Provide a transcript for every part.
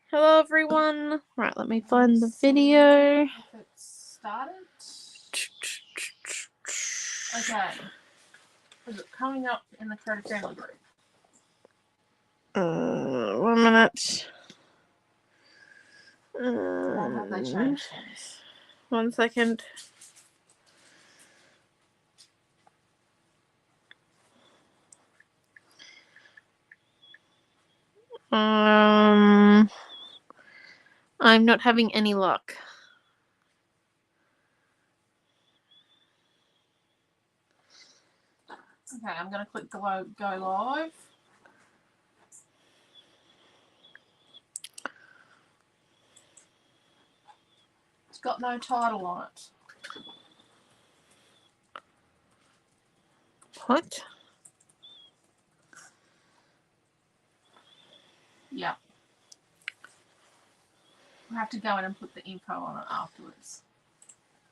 Hello everyone. Right, let me find the video. If it's started. Okay. Is it coming up in the Credit Family group? 1 minute. Or have they changed things? 1 second. I'm not having any luck. Okay, I'm going to click the go live. It's got no title on it. What? Yeah. I have to go in and put the info on it afterwards.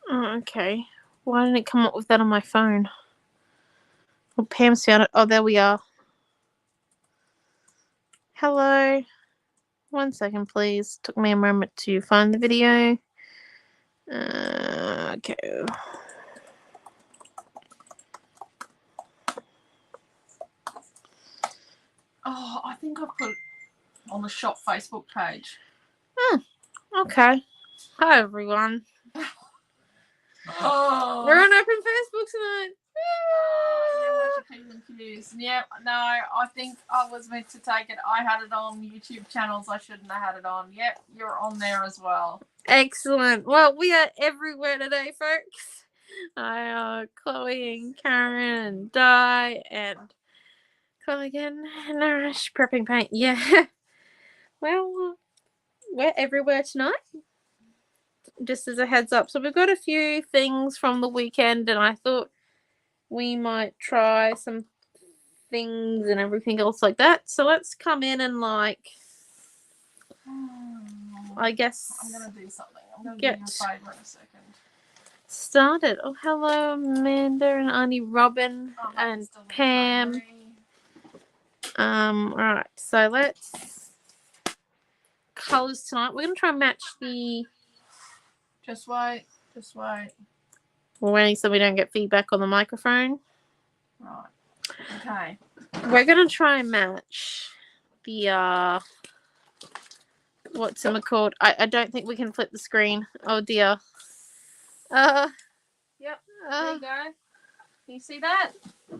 Oh, okay. Why didn't it come up with that on my phone? Well, Pam's found it. Oh, there we are. Hello. 1 second, please. Took me a moment to find the video. Okay. Oh, I think I put it on the shop Facebook page. Okay. Hi, everyone. Oh. We're on Open Facebook tonight. Confused. Yeah, no, I think I was meant to take it. I had it on YouTube channels. I shouldn't have had it on. Yep, you're on there as well. Excellent. Well, we are everywhere today, folks. Chloe and Karen and Di and Chloe again and Nourish prepping paint. Yeah. Well, we're everywhere tonight. Just as a heads up. So we've got a few things from the weekend and I thought we might try some things and everything else like that. So let's come in and I guess I'm going to do something. I'm going to do you a favour in a second. Started. Oh, hello, Amanda and Auntie Robin and Pam. Alright, so let's colours tonight. We're gonna try and match the. Just wait. Just wait. We're waiting so we don't get feedback on the microphone. Right. Okay. We're gonna try and match the what's it called? I don't think we can flip the screen. Oh dear. Yep. There you go. Can you see that?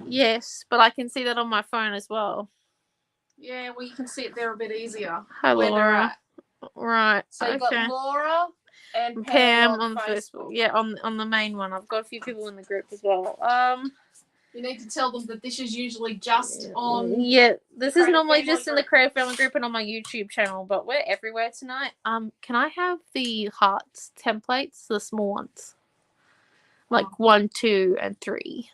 Yes, but I can see that on my phone as well. Yeah, well, you can see it there a bit easier. Hi, Laura. Right. So you've got Laura and Pam on Facebook. Yeah, on the main one. I've got a few people in the group as well. You need to tell them that this is usually just on. Yeah, this is normally just in the Creative Family group and on my YouTube channel, but we're everywhere tonight. Can I have the hearts templates, the small ones, like 1, 2, and 3,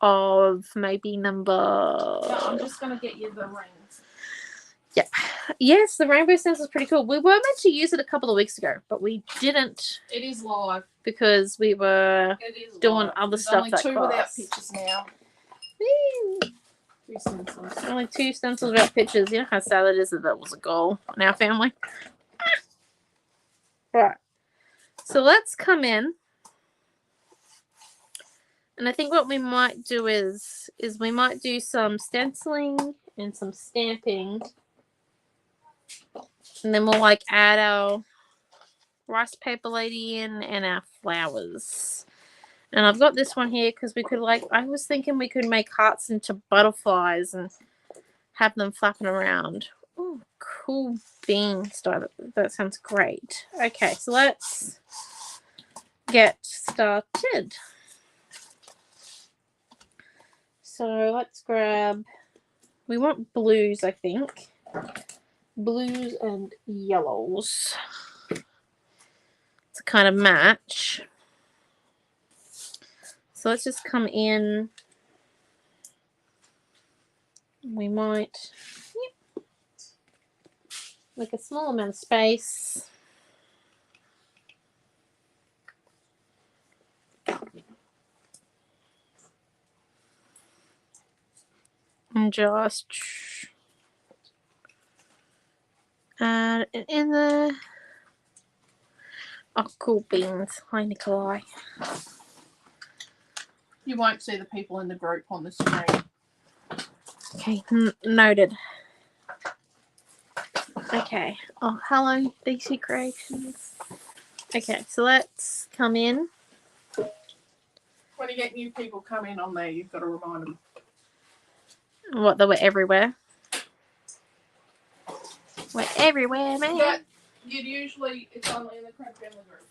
of maybe number. No, I'm just gonna get you the rings. Yep. Yes, the rainbow stencil is pretty cool. We were meant to use it a couple of weeks ago, but we didn't. It is live because we were doing other stuff only that two cost. Without pictures now. Woo. 2 stencils. Only 2 stencils without pictures. You know how sad it is that was a goal in our family. Right. So let's come in. And I think what we might do is we might do some stenciling and some stamping. And then we'll add our rice paper lady in and our flowers. And I've got this one here because we could I was thinking we could make hearts into butterflies and have them flapping around. Oh, cool beans. That sounds great. Okay, so let's get started. So let's grab, we want blues, I think. Blues and yellows. It's a kind of match. So let's just come in. We might make a small amount of space. And just Add it in there. Oh, cool beans. Hi, Nikolai. You won't see the people in the group on the screen. Okay, noted. Okay. Oh, hello, DC Creations. Okay, so let's come in. When you get new people come in on there, you've got to remind them. What, they were everywhere? We're everywhere, man. But you'd usually, it's only in the Crab Family group.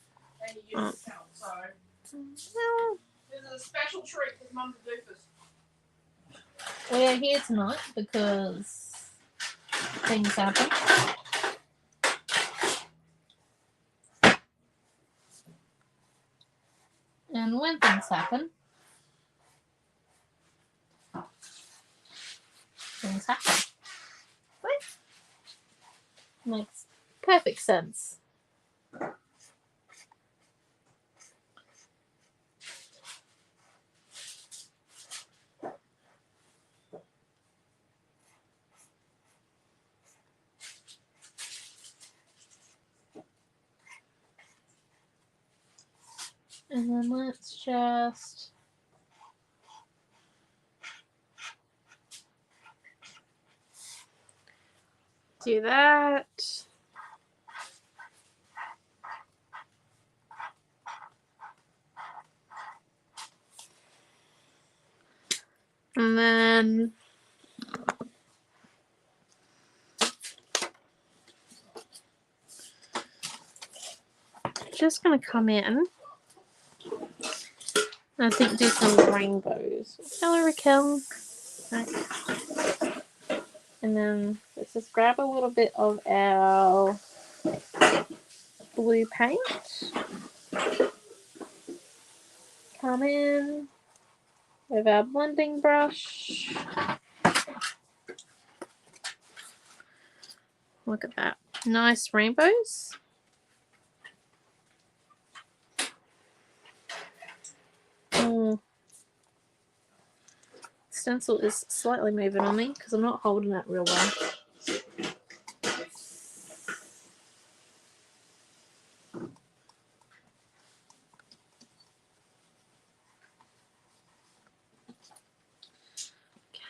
And you use the account, so. Well, This is a special treat with Mum to Doofus. we're here tonight because things happen. And when things happen, things happen. Right? Makes perfect sense. And then let's just do that. And then just going to come in. I think do some rainbows. Hello, Raquel. Okay. And then let's just grab a little bit of our blue paint. Come in with our blending brush. Look at that. Nice rainbows. Stencil is slightly moving on me because I'm not holding it real well.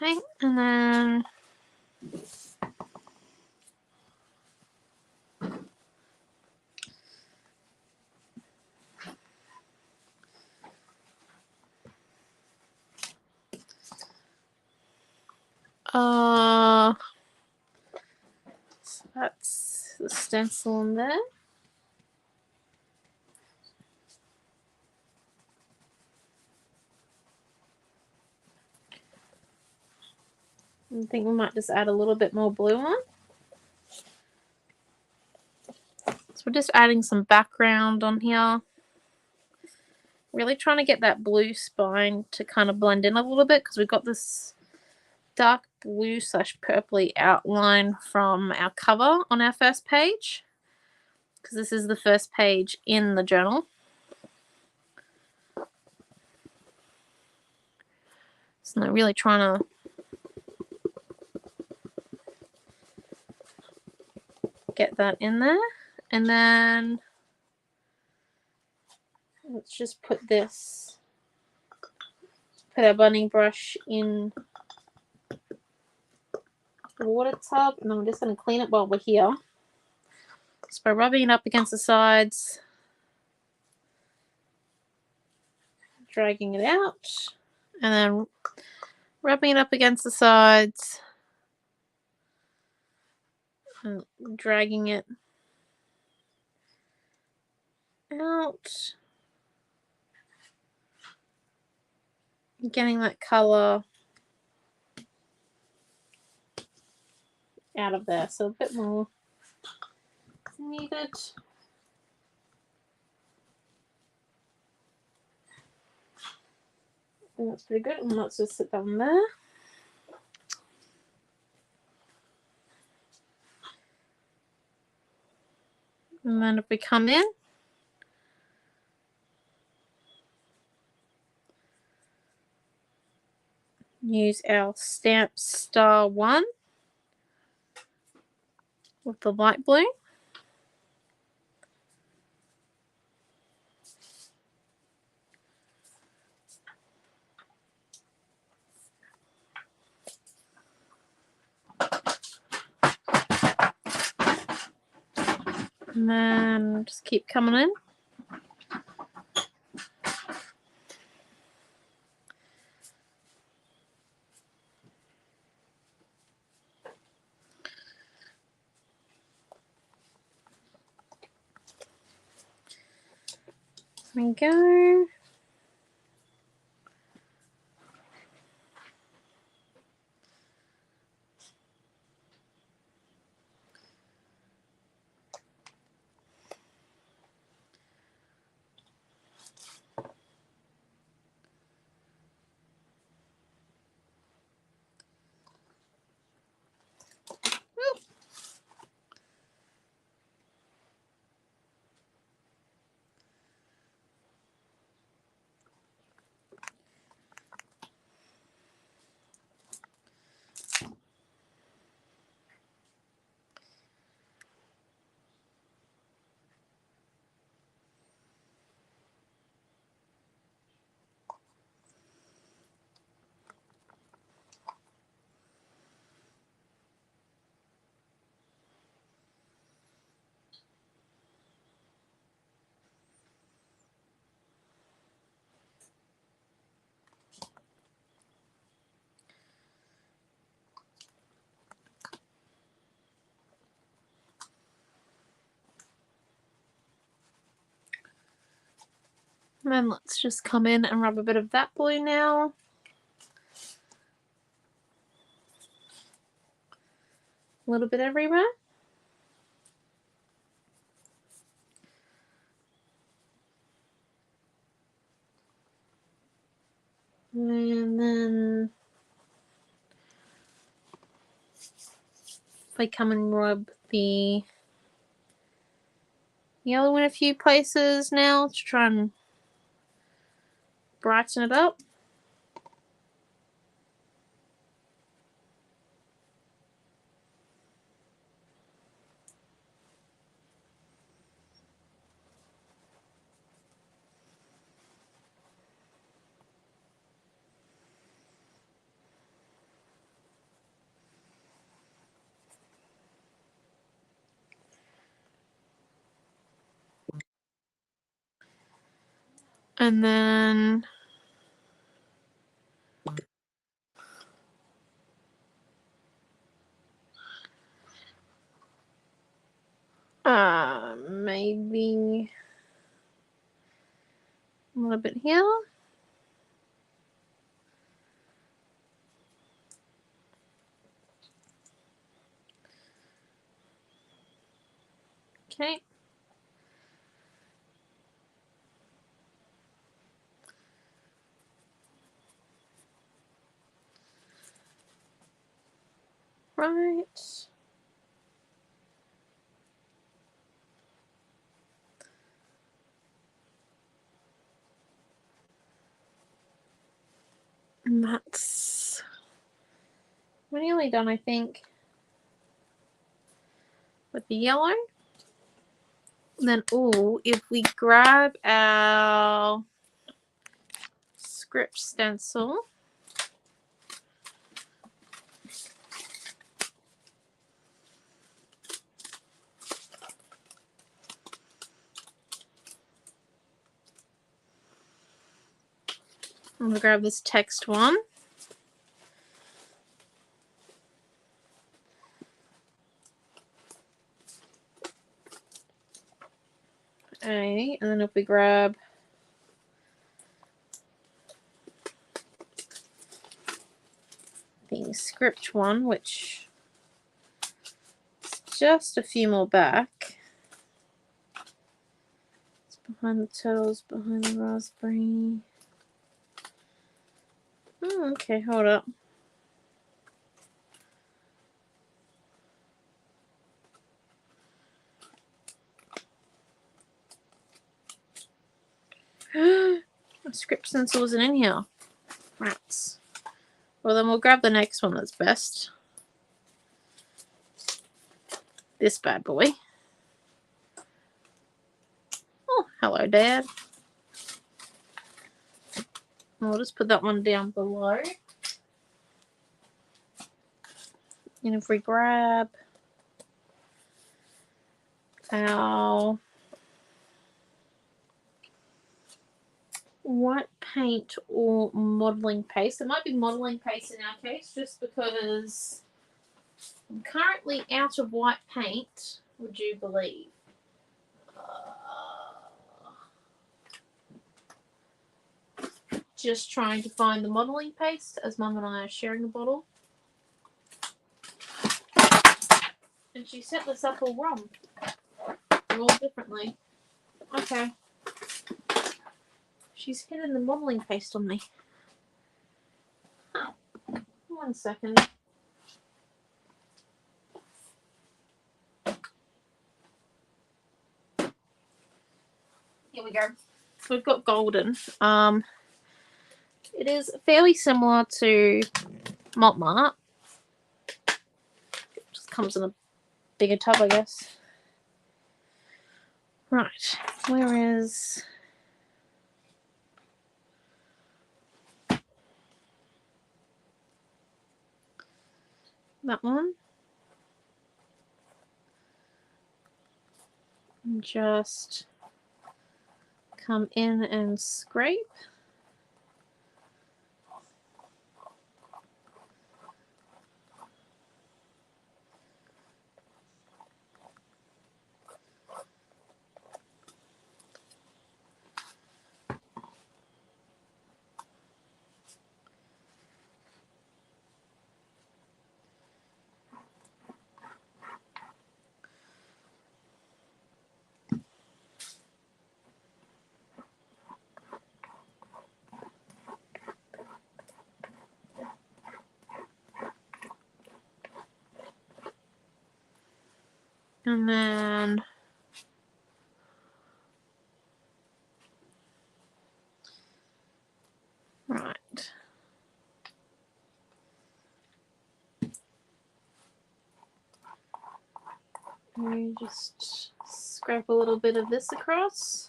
Okay, and then so that's the stencil in there. I think we might just add a little bit more blue on. So we're just adding some background on here. Really trying to get that blue spine to kind of blend in a little bit because we've got this dark blue / purpley outline from our cover on our first page, because this is the first page in the journal. So I'm really trying to get that in there. And then let's just put our blending brush in the water tub, and I'm just going to clean it while we're here. Just by rubbing it up against the sides, dragging it out, and then rubbing it up against the sides, and dragging it out, getting that color out of there. So a bit more needed. And that's pretty good. And let's just sit down there. And then if we come in, use our stamp star 1. with the light blue. And then just keep coming in. There we go. And then let's just come in and rub a bit of that blue now. A little bit everywhere. And then if I come and rub the yellow in a few places now to try and brighten it up. And then maybe a little bit here. Okay. Right. And that's we're nearly done, I think, with the yellow. And then, if we grab our script stencil, I'm going to grab this text one. Okay, and then if we grab the script one, which is just a few more back. It's behind the turtles, behind the raspberry. Oh, okay, hold up. My script stencil wasn't in here. Rats. Well, then we'll grab the next one that's best. this bad boy. Oh, hello, Dad. I'll just put that one down below. And if we grab our white paint or modelling paste, it might be modelling paste in our case, just because I'm currently out of white paint, would you believe? Just trying to find the modelling paste as Mum and I are sharing a bottle. And she set this up all wrong. All differently. Okay. She's hidden the modelling paste on me. Oh, 1 second. Here we go. We've got golden. It is fairly similar to Malt Mart. It just comes in a bigger tub, I guess. Right, where is that one? Just come in and scrape. And then right. We just scrape a little bit of this across.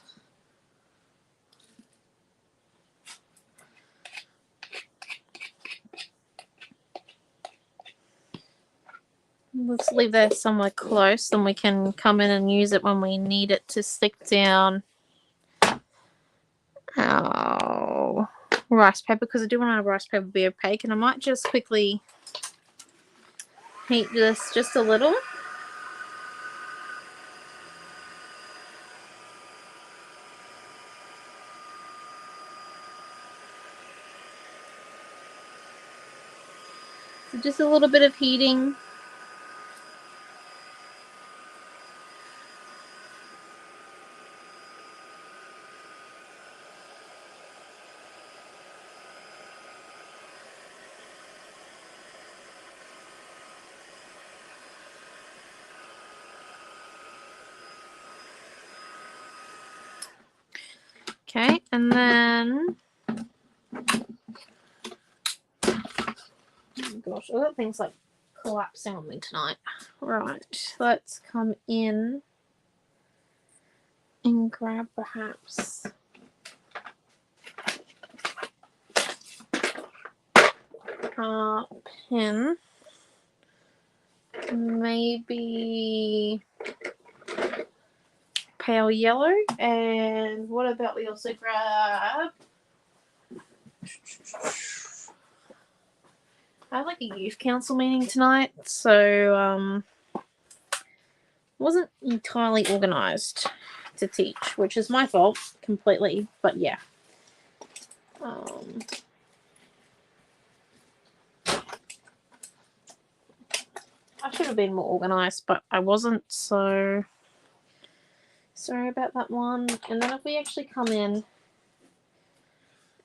Let's leave that somewhere close, then we can come in and use it when we need it to stick down our rice paper, because I do want our rice paper to be opaque, and I might just quickly heat this just a little. So just a little bit of heating. Okay, and then, oh gosh, all that thing's like collapsing on me tonight. Right, let's come in and grab perhaps a pen, maybe pale yellow, and what about we also grab, I had like a youth council meeting tonight, so wasn't entirely organised to teach, which is my fault completely, but yeah. I should have been more organised, but I wasn't, so sorry about that one. And then if we actually come in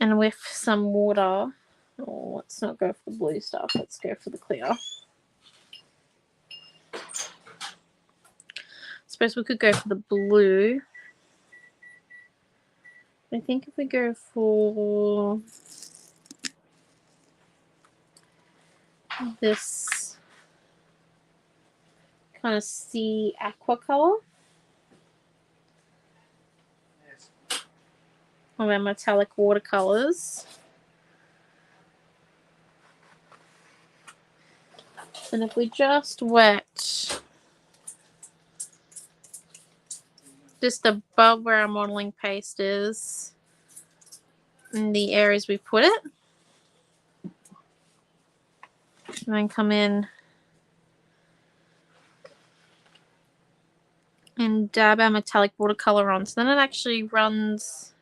and with some water, oh, let's not go for the blue stuff, let's go for the clear. I suppose we could go for the blue. I think if we go for this kind of sea aqua color of our metallic watercolors. And if we just wet just above where our modeling paste is in the areas we put it, and then come in and dab our metallic watercolor on. So then it actually runs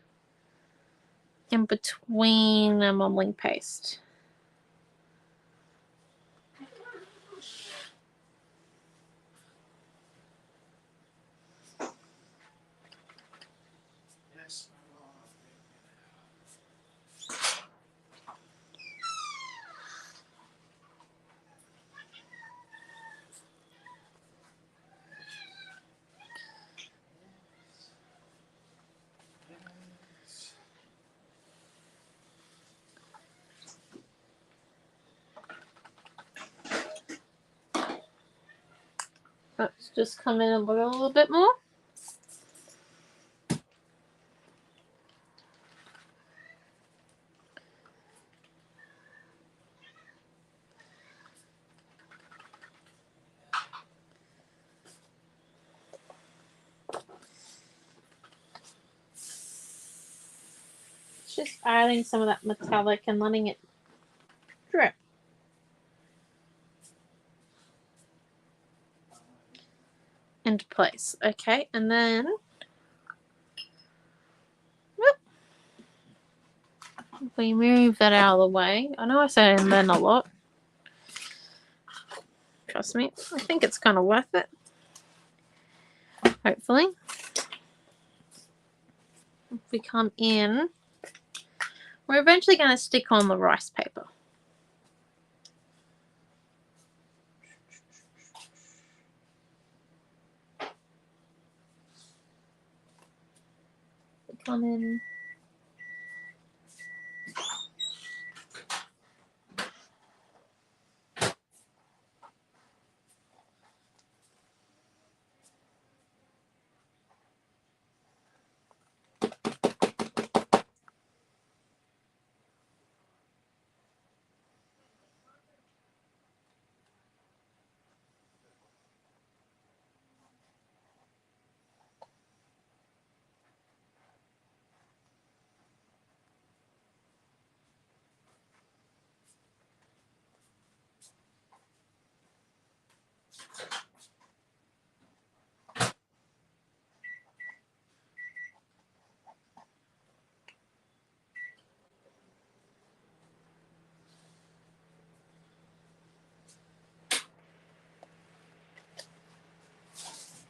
in between a modeling paste. Let's just come in and look a little bit more. Just adding some of that metallic and letting it drip. Into place. Okay, and then whoop, if we move that out of the way. I know I say and then a lot. Trust me, I think it's kind of worth it. Hopefully. If we come in, we're eventually going to stick on the rice paper. Come in.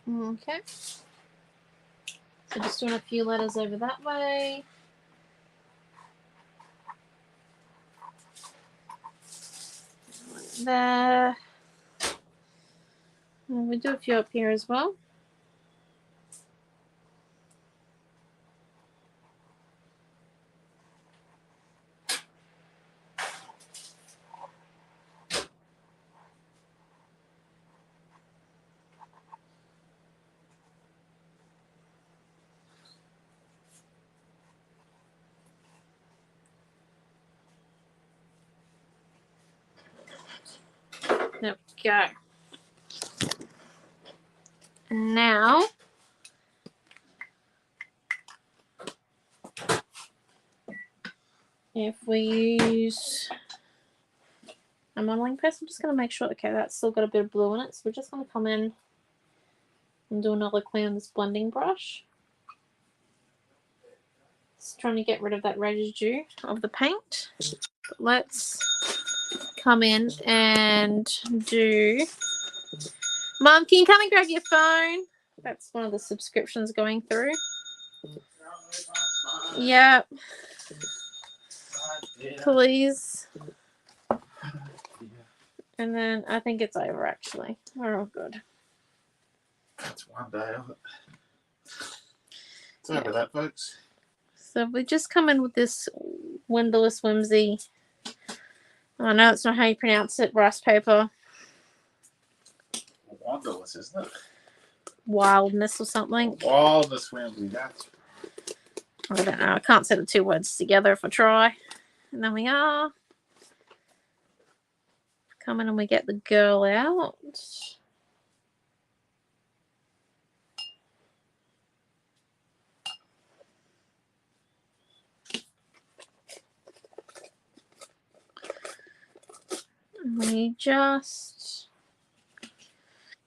Okay. So just doing a few letters over that way. There. And we do a few up here as well. There we go. And now if we use a modeling paste, I'm just going to make sure, okay, that's still got a bit of blue in it. So we're just going to come in and do another clean on this blending brush. Just trying to get rid of that residue of the paint. But let's come in and do... Mom, can you come and grab your phone? That's one of the subscriptions going through. Yeah. Please. And then I think it's over, actually. We're all good. That's one day of it. It's over that, folks. So we just come in with this Windowless Whimsy. I know it's not how you pronounce it, rice paper. Wanderless, isn't it? Wildness or something. Wildness Wembley, that's I don't know. I can't say the two words together if I try. And then we are. Come in and we get the girl out. And we just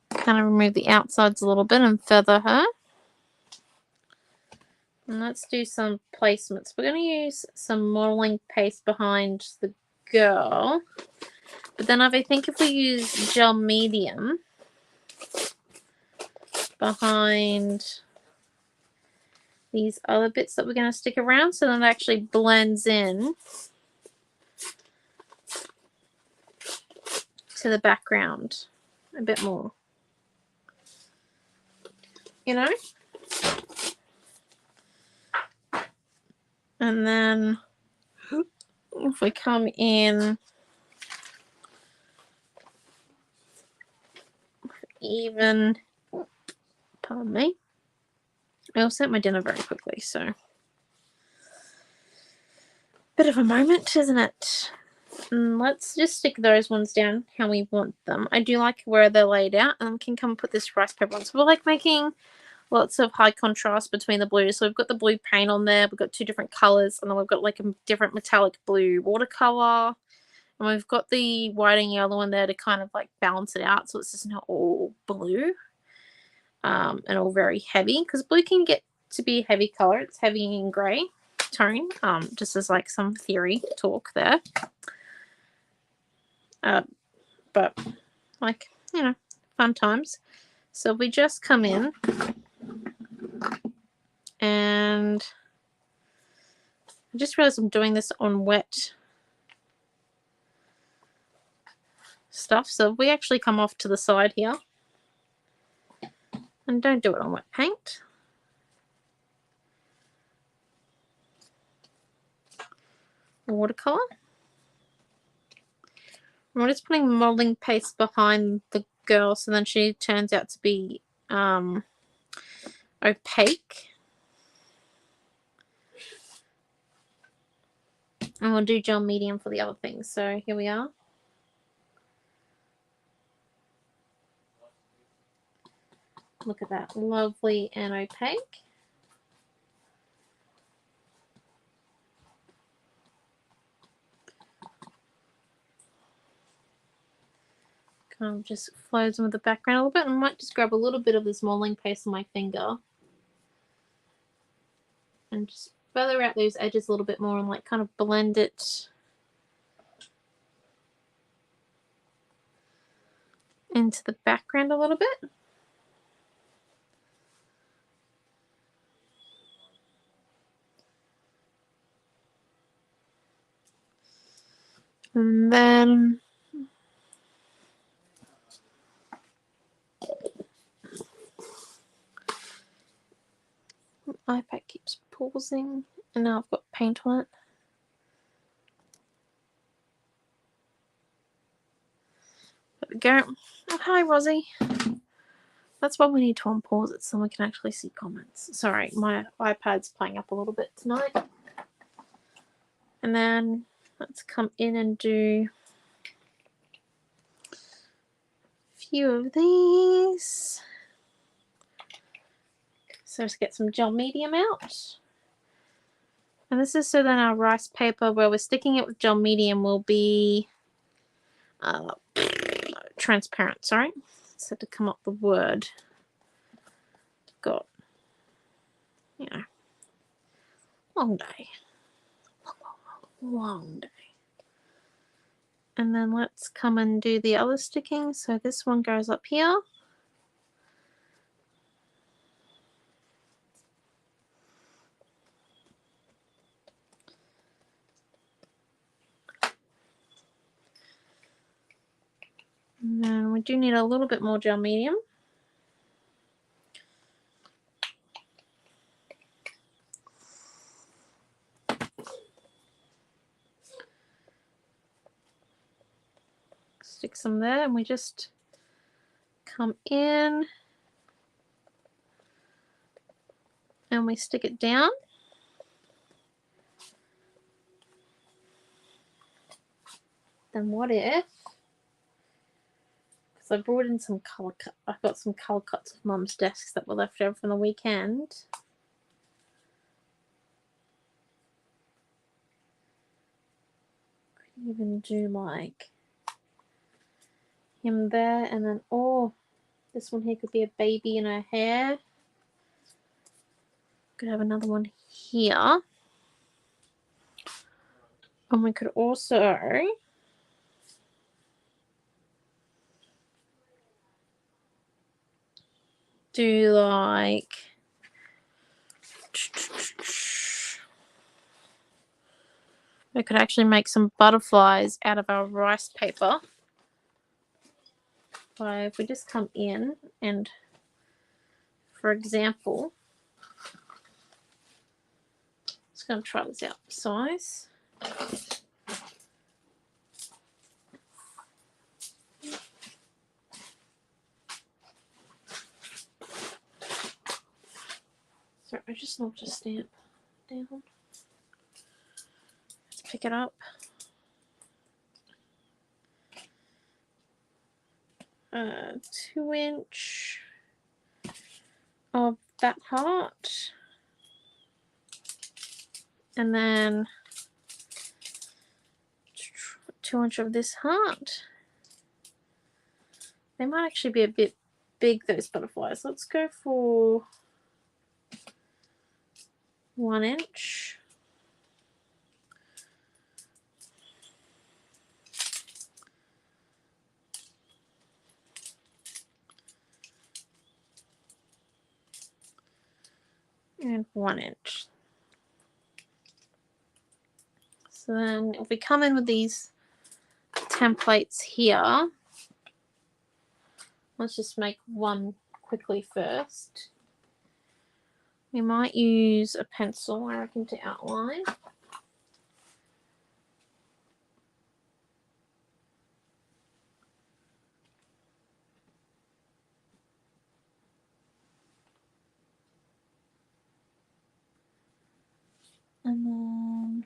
kind of remove the outsides a little bit and feather her. And let's do some placements. We're going to use some modeling paste behind the girl. But then I think if we use gel medium behind these other bits that we're going to stick around, so that it actually blends in to the background a bit more. You know? And then if we come in even, pardon me, I also ate my dinner very quickly, so bit of a moment, isn't it? And let's just stick those ones down how we want them. I do like where they're laid out, and we can come and put this rice paper on. So we're like making lots of high contrast between the blues. So we've got the blue paint on there, we've got two different colors, and then we've got like a different metallic blue watercolor, and we've got the white and yellow in there to kind of like balance it out so it's just not all blue and all very heavy, because blue can get to be a heavy color. It's heavy in gray tone, just as like some theory talk there. But like, you know, fun times. So we just come in and I just realized I'm doing this on wet stuff. So we actually come off to the side here and don't do it on wet paint. Watercolor. We're just putting modeling paste behind the girl so then she turns out to be opaque. And we'll do gel medium for the other things. So here we are. Look at that, lovely and opaque. Kind of just flows in with the background a little bit. I might just grab a little bit of this modeling paste on my finger and just feather out those edges a little bit more and like kind of blend it into the background a little bit. And then my iPad keeps pausing and now I've got paint on it. There we go. Oh, hi Rosie. That's why we need to unpause it so we can actually see comments. Sorry, my iPad's playing up a little bit tonight. And then let's come in and do a few of these. So let's get some gel medium out. And this is so then our rice paper where we're sticking it with gel medium will be transparent, sorry. So to come up the word. Got, you know, long day. Long day. And then let's come and do the other sticking. So this one goes up here. And then we do need a little bit more gel medium. Stick some there and we just come in and we stick it down. Then what if, because I brought in some colour cut, I've got some colour cuts of Mum's desks that were left over from the weekend. Could even do like him there, and then this one here could be a baby in her hair. Could have another one here. And we could also do like we could actually make some butterflies out of our rice paper. So if we just come in and, for example, just going to try this out for size. Sorry, I just knocked a stamp down. Let's pick it up. Uh, 2-inch of that heart. And then 2-inch of this heart. They might actually be a bit big, those butterflies. Let's go for 1-inch. And 1-inch. So then if we come in with these templates here, let's just make one quickly first. We might use a pencil, I reckon, to outline. And then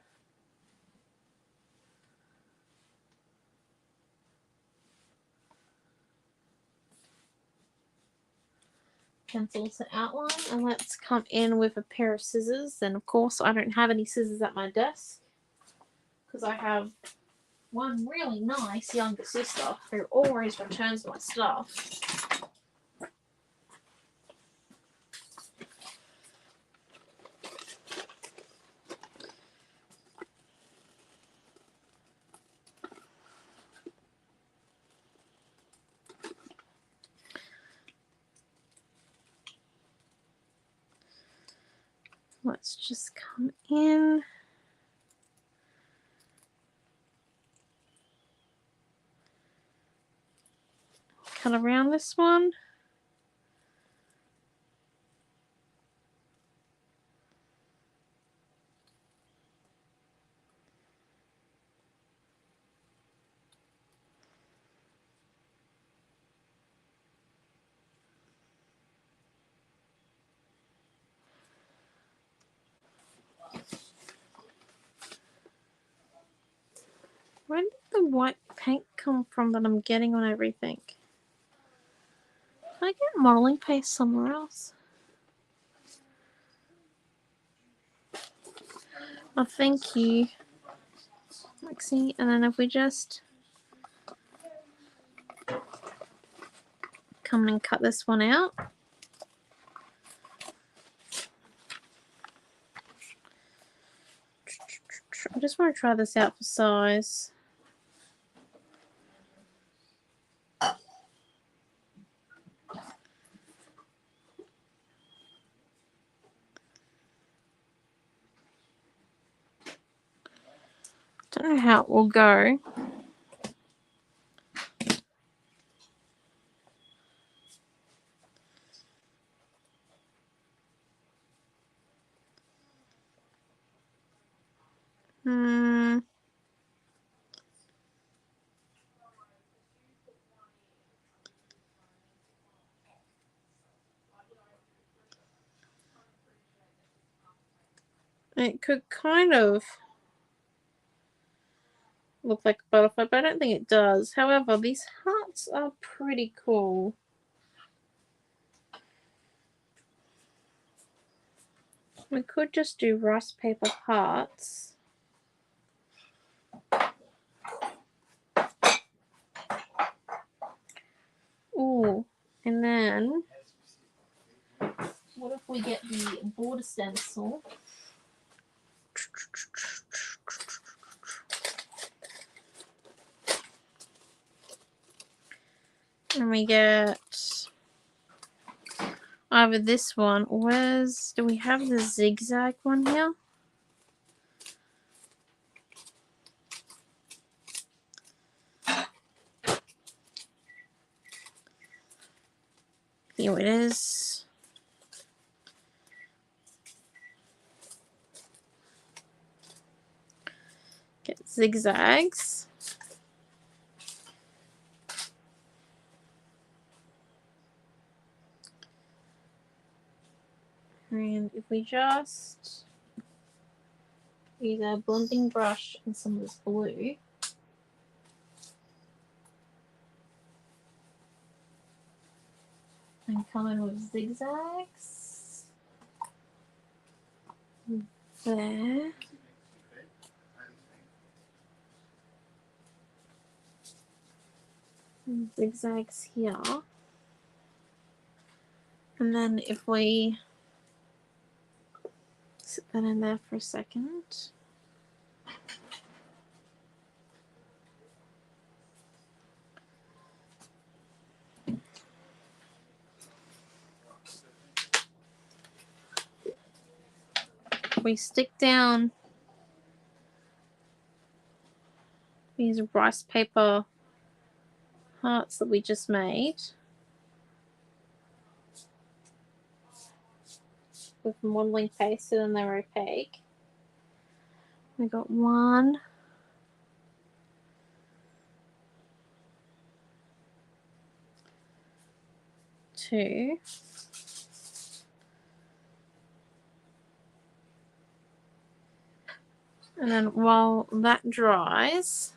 pencil to outline, and let's come in with a pair of scissors. And of course I don't have any scissors at my desk because I have one really nice younger sister who always returns my stuff. Let's just come in. Cut around this one. Where did the white paint come from that I'm getting on everything? Can I get modeling paste somewhere else? Oh, thank you, Lexi. And then if we just come and cut this one out. I just want to try this out for size. Don't know how it will go. It could kind of look like a butterfly, but I don't think it does. However, these hearts are pretty cool. We could just do rice paper hearts. Ooh, and then what if we get the border stencil? And we get either this one. Do we have the zigzag one here? Here it is. Get zigzags. And if we just use our blending brush and some of this blue, and come in with zigzags there. And zigzags here. And then if we sit that in there for a second. We stick down these rice paper hearts that we just made with modeling paste, and then they're opaque. We got 1, 2, and then while that dries,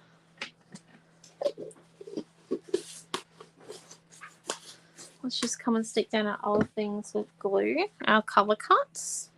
let's just come and stick down our other things with glue, our color cuts.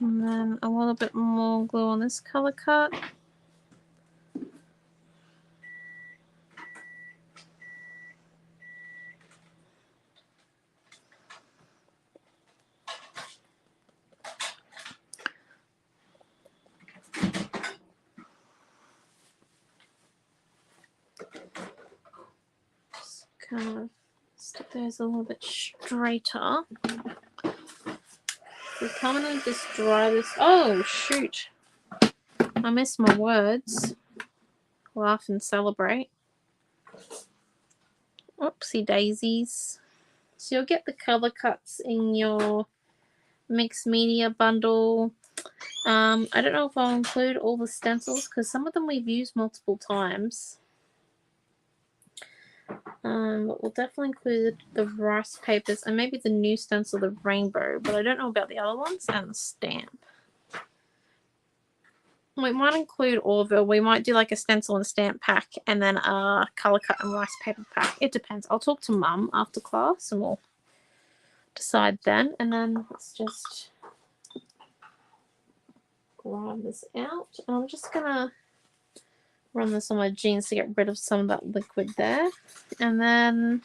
And then a little bit more glue on this color cut. Just kind of stick those a little bit straighter. We come in and just dry this. Oh, shoot. I missed my words. Laugh and celebrate. Oopsie daisies. So you'll get the color cuts in your mixed media bundle. I don't know if I'll include all the stencils because some of them we've used multiple times. But we'll definitely include the rice papers and maybe the new stencil, the rainbow, but I don't know about the other ones, and the stamp. We might include all of it. We might do like a stencil and stamp pack and then a color cut and rice paper pack. It depends. I'll talk to Mum after class and we'll decide then. And then let's just grab this out. And I'm just going to run this on my jeans to get rid of some of that liquid there. And then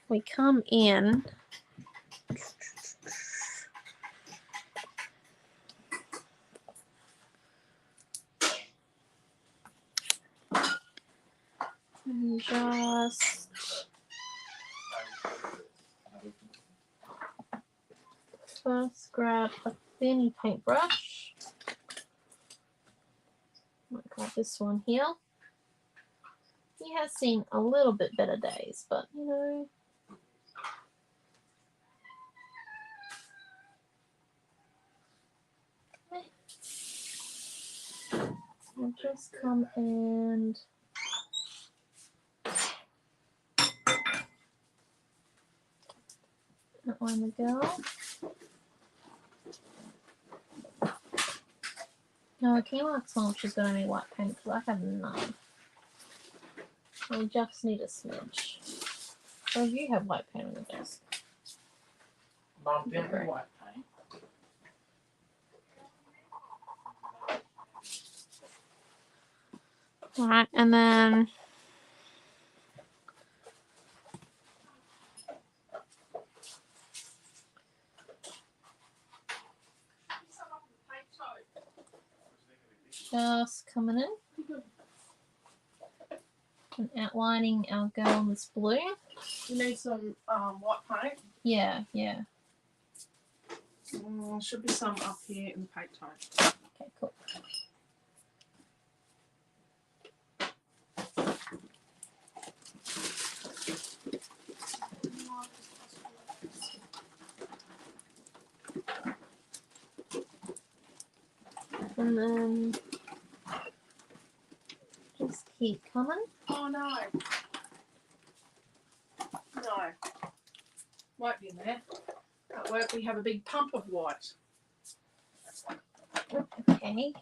we come in and just first grab a thin paintbrush. Might grab this one here. He has seen a little bit better days, but you know. I'll just come and outline the girl. No, I can't ask Mom if she's got any white paint because I have none. I just need a smidge. Oh, you have white paint on your desk. Mum didn't have white paint. Alright, and then just coming in and outlining our girl in this blue. You need some white paint. Yeah, yeah. Should be some up here in the paint tone. Okay, cool. And then just keep coming. Oh no. No. Won't be in there. That way we have a big pump of white. Okay.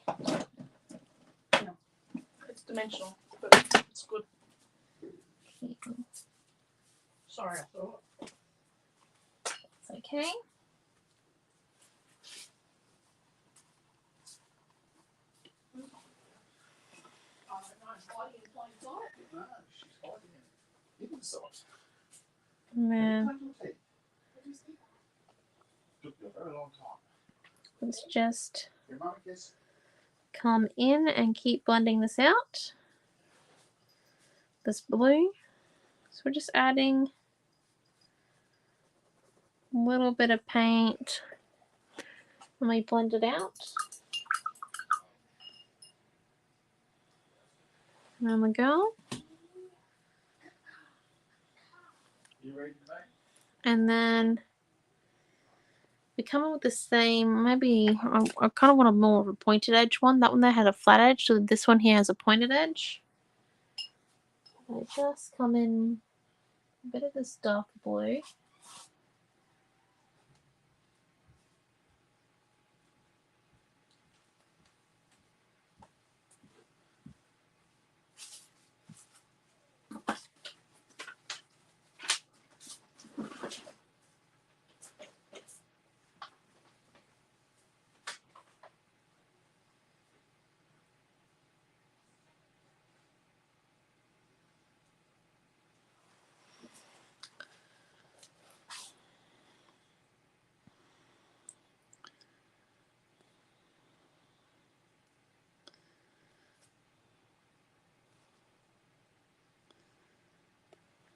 It's dimensional, but it's good. Sorry, I thought. It's okay. I don't know. Hiding in plain sight. No, she's hiding it. Hidden sight. And then Took you a very long time. let's just Your mum kiss? come in and keep blending this out. This blue. So we're just adding a little bit of paint and we blend it out. And there we go. You ready today? And then we come in with the same, maybe I kind of want a more of a pointed edge one. That one there had a flat edge, so this one here has a pointed edge. I just come in a bit of this dark blue.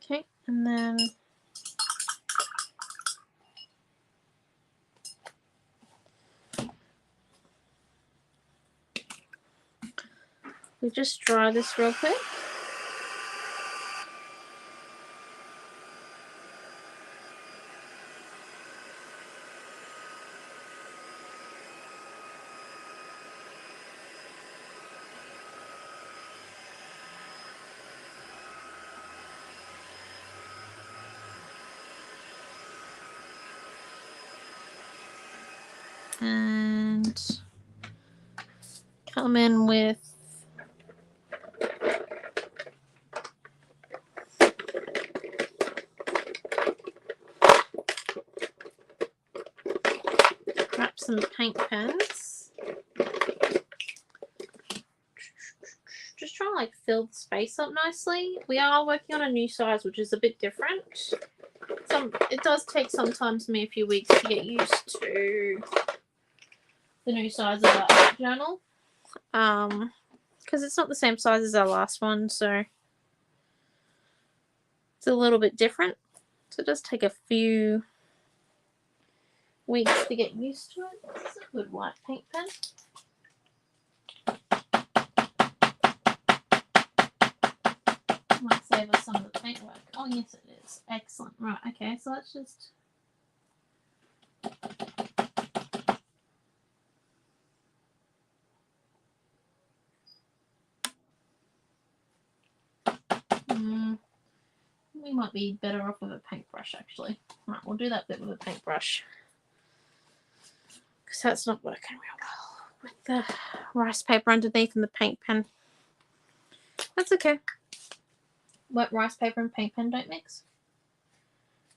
Okay, and then we just dry this real quick. And come in with grab some paint pens. Just try to like fill the space up nicely. We are working on a new size, which is a bit different. It does take sometimes me a few weeks to get used to the new size of our art journal. Because it's not the same size as our last one, so it's a little bit different. So it does take a few weeks to get used to it. This is a good white paint pen. Might save us some of the paintwork. Oh yes it is. Excellent. Right, okay, so let's just we might be better off with a paintbrush actually. Right, we'll do that bit with a paintbrush. Because that's not working real well with the rice paper underneath and the paint pen. That's okay. Wet rice paper and paint pen don't mix.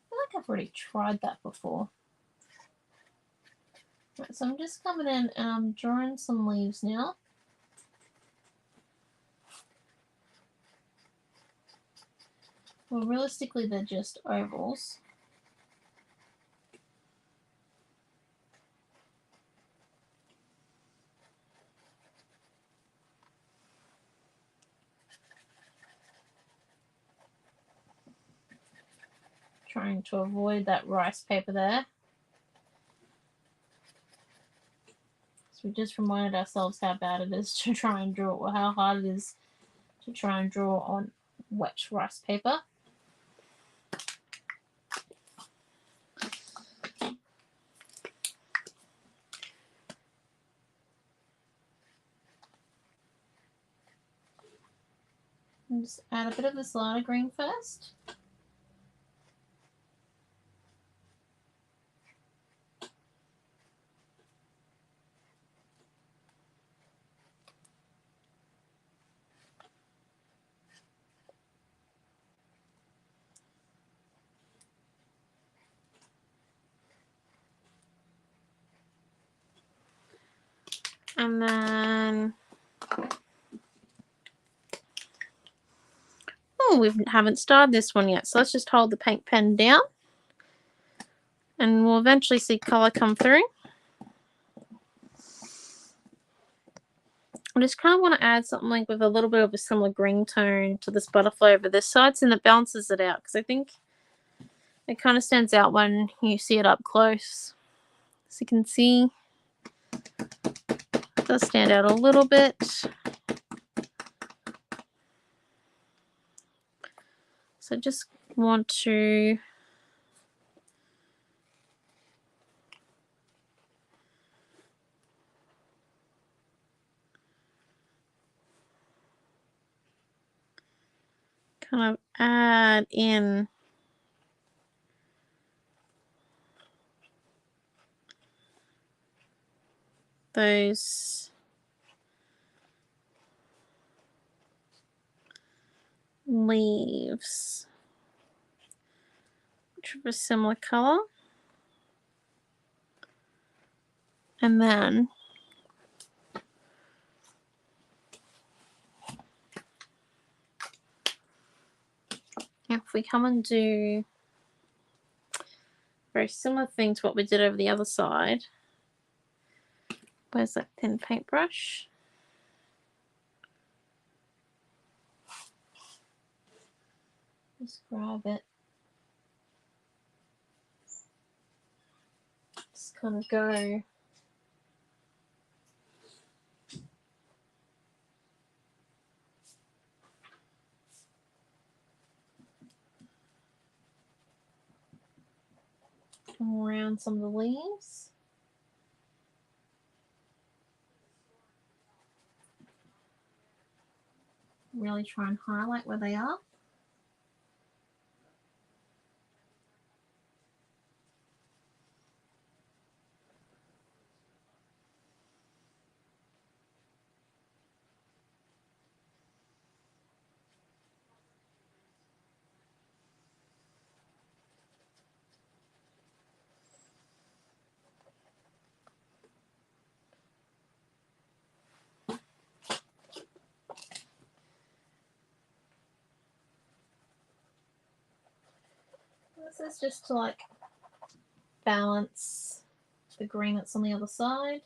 I feel like I've already tried that before. Right, so I'm just coming in and I'm drawing some leaves now. Well, realistically, they're just ovals. Trying to avoid that rice paper there. So we just reminded ourselves how bad it is to try and draw, or how hard it is to try and draw on wet rice paper. And just add a bit of this lighter green first. And then, oh, we haven't started this one yet. So let's just hold the paint pen down. And we'll eventually see colour come through. I just kind of want to add something with a little bit of a similar green tone to this butterfly over this side, so it balances it out, because I think it kind of stands out when you see it up close. As you can see, it does stand out a little bit. So I just want to kind of add in those leaves, which are a similar color. And then if we come and do a very similar thing to what we did over the other side, where's that thin paintbrush? Just grab it. Just kind of go around some of the leaves. Really try and highlight where they are. This is just to like balance the green that's on the other side.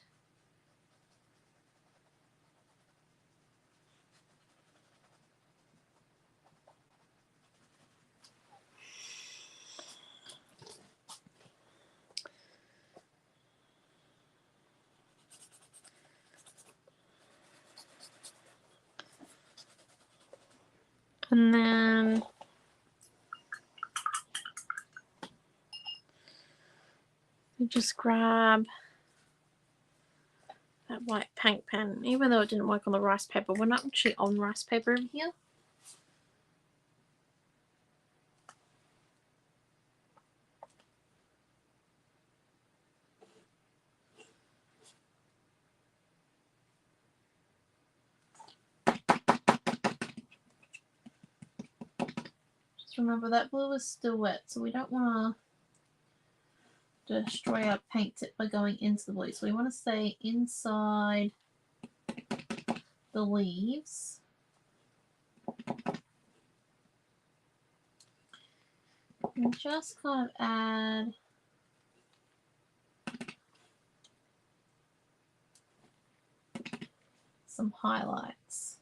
And then we just grab that white paint pen. Even though it didn't work on the rice paper, we're not actually on rice paper over here. Just remember that blue is still wet, so we don't want to destroy our paint tip by going into the blue. So we want to stay inside the leaves. And just kind of add some highlights.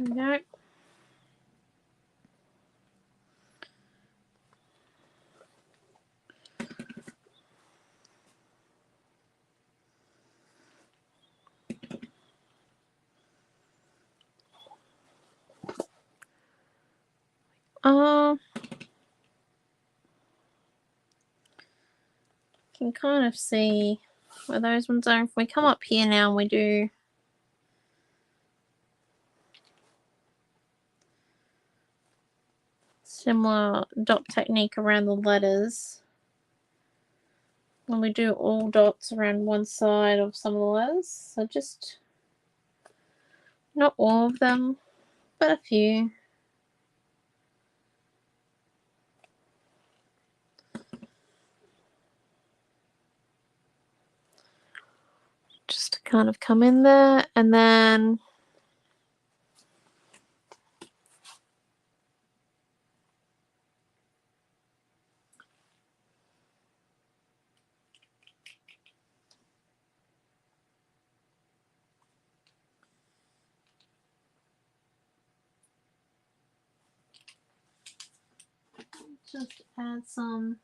There we go. Can kind of see where those ones are. If we come up here now and we do similar dot technique around the letters, when we do all dots around one side of some of the letters, so just not all of them, but a few. Just to kind of come in there, and then just add some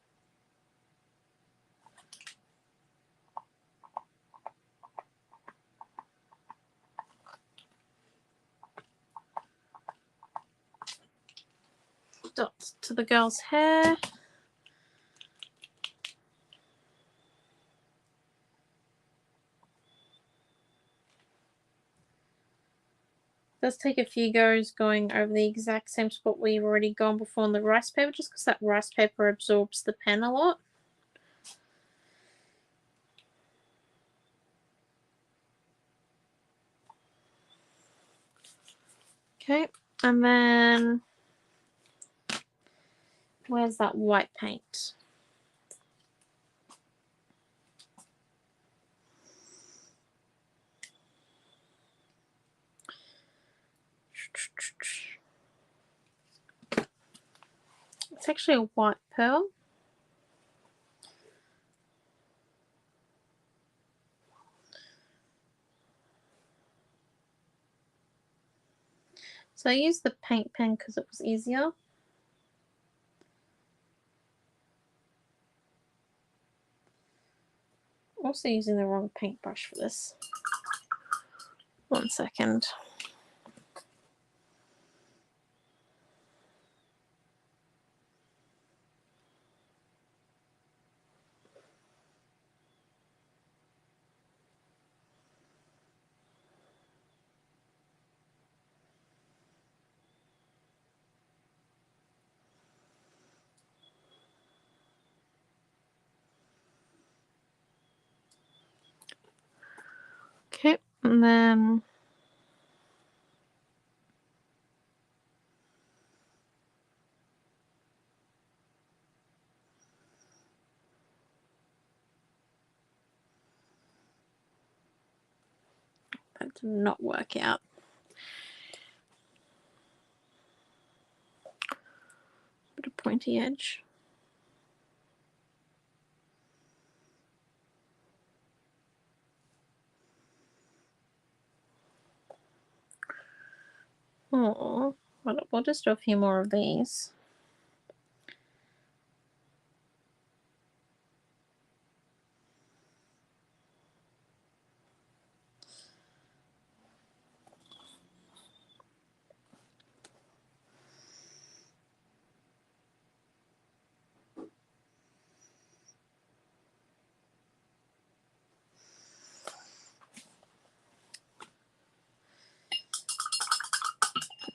dots to the girl's hair. Let's take a few goes going over the exact same spot we've already gone before on the rice paper, just because that rice paper absorbs the pen a lot. Okay, and then where's that white paint? It's actually a white pearl. So I used the paint pen because it was easier. Also using the wrong paintbrush for this. 1 second. Okay, and then That did not work out. Bit of pointy edge. Oh, we'll just do a few more of these.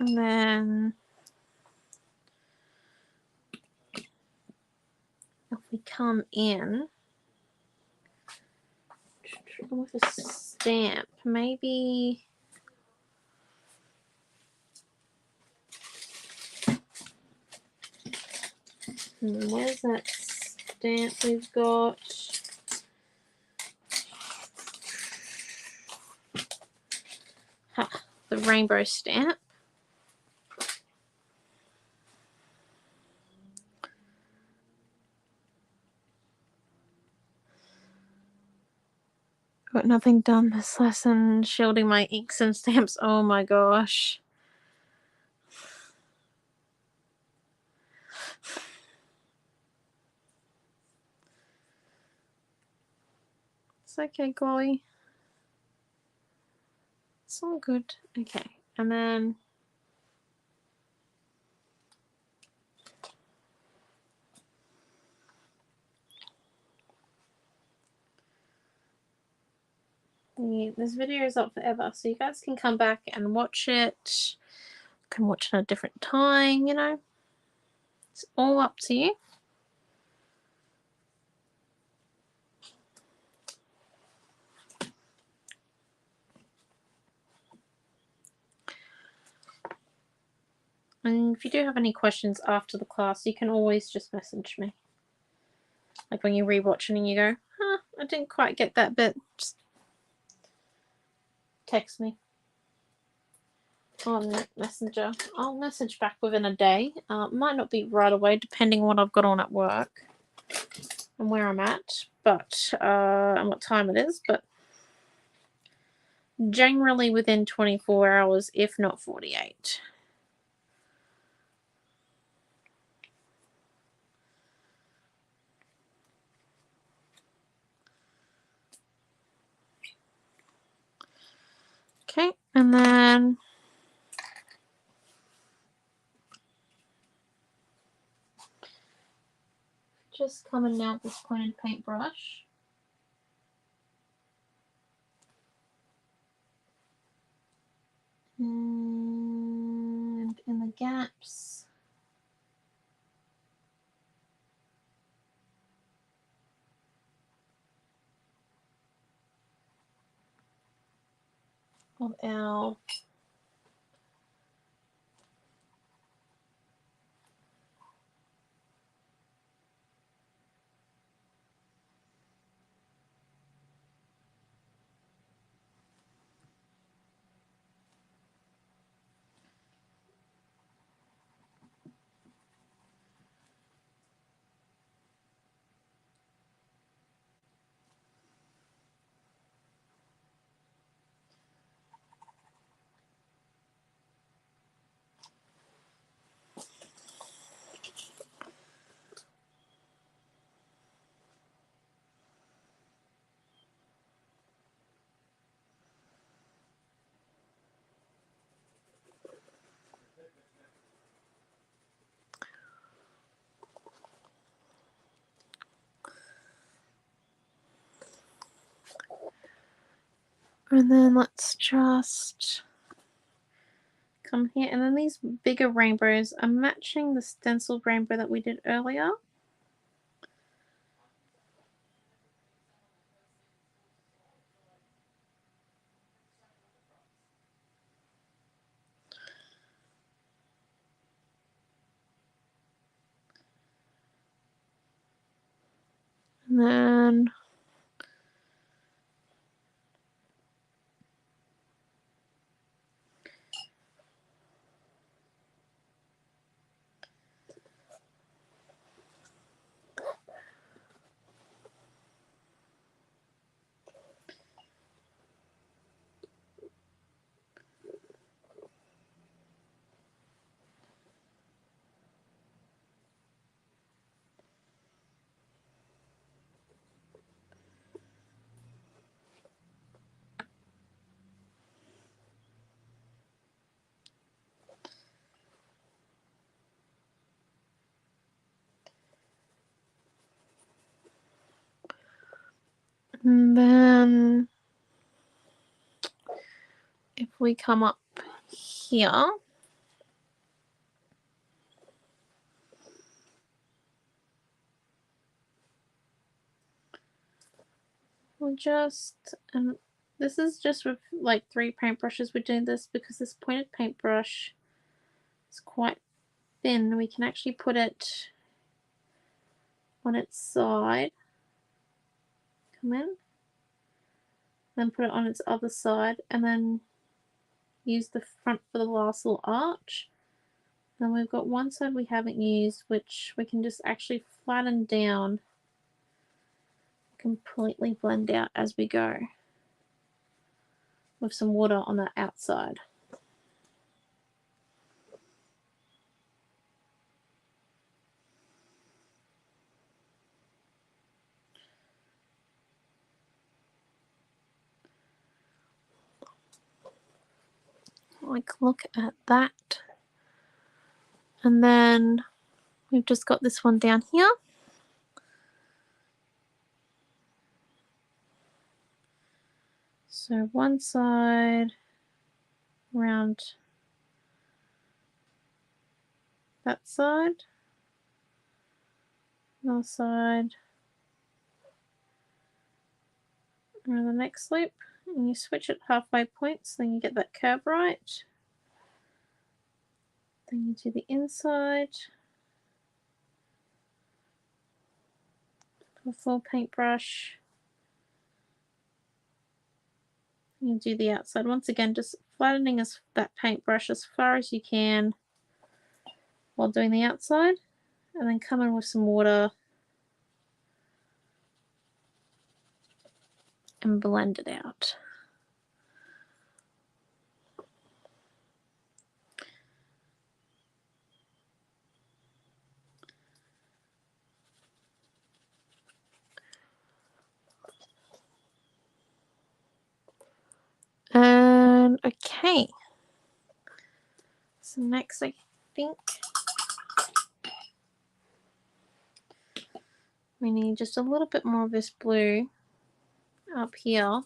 And then if we come in with a stamp, maybe where's that stamp we've got? Ha, the rainbow stamp. Got nothing done this lesson. Shielding my inks and stamps. Oh my gosh. It's okay, Chloe. It's all good. Okay, and then this video is up forever, so you guys can come back and watch it. You can watch it at a different time, you know. It's all up to you. And if you do have any questions after the class, you can always just message me. Like when you're rewatching and you go, I didn't quite get that bit, just text me on Messenger. I'll message back within a day. Might not be right away, depending on what I've got on at work and where I'm at, but and what time it is, but generally within 24 hours, if not 48. Okay, and then just coming now with this pointed paintbrush. And in the gaps, of our and then let's just come here, and then these bigger rainbows are matching the stencil rainbow that we did earlier. And then And then if we come up here, we'll just, and this is just with like 3 paintbrushes. We're doing this because this pointed paintbrush is quite thin. We can actually put it on its side, come in, then put it on its other side, and then use the front for the last little arch. Then we've got one side we haven't used, which we can just actually flatten down, completely blend out as we go, with some water on the outside. Like, look at that. And then we've just got this one down here. So one side around that side, another side around the next loop, and you switch it halfway points, then you get that curve right. Then you do the inside, a full paintbrush. You do the outside. Once again, just flattening that paintbrush as far as you can while doing the outside, and then come in with some water and blend it out. And okay, so next I think we need just a little bit more of this blue up here,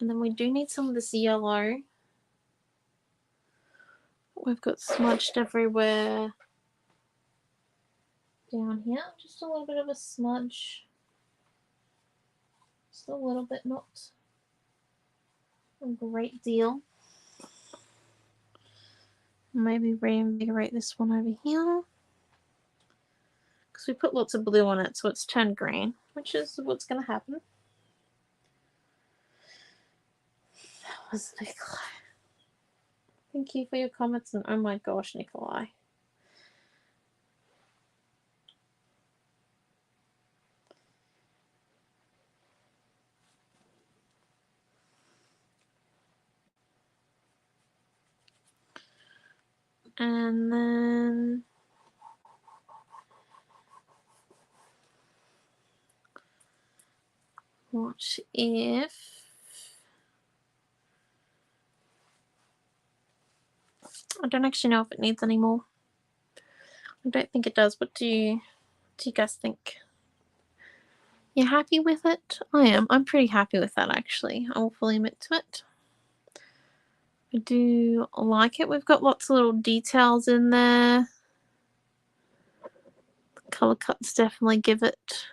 and then we do need some of this yellow. We've got smudged everywhere down here, just a little bit of a smudge, just a little bit, not a great deal. Maybe reinvigorate this one over here, because we put lots of blue on it, so it's turned green, which is what's going to happen. That was Nikolai. Thank you for your comments, and oh my gosh, Nikolai. And then what if I don't actually know if it needs any more. I don't think it does, but do you guys think? You're happy with it? I am. I'm pretty happy with that, actually. I will fully admit to it. I do like it. We've got lots of little details in there. The colour cuts definitely give it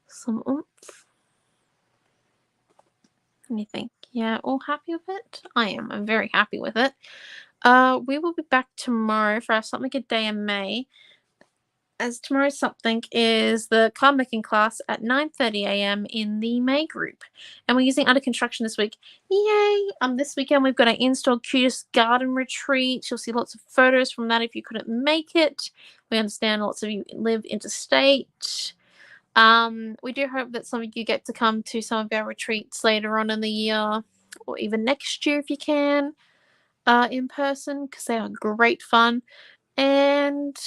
some oomph. What do you think? Yeah, all happy with it? I am. I'm very happy with it. We will be back tomorrow for our Something a Day in May, as tomorrow's something is the card making class at 9:30 a.m. in the May group, and we're using Under Construction this week. Yay! This weekend we've got our Install Cutest Garden Retreat. You'll see lots of photos from that if you couldn't make it. We understand lots of you live interstate. We do hope that some of you get to come to some of our retreats later on in the year, or even next year if you can, in person, because they are great fun. And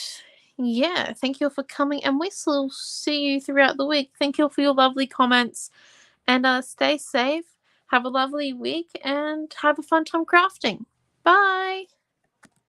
yeah, thank you all for coming, and we will see you throughout the week. Thank you all for your lovely comments, and stay safe, have a lovely week, and have a fun time crafting. Bye.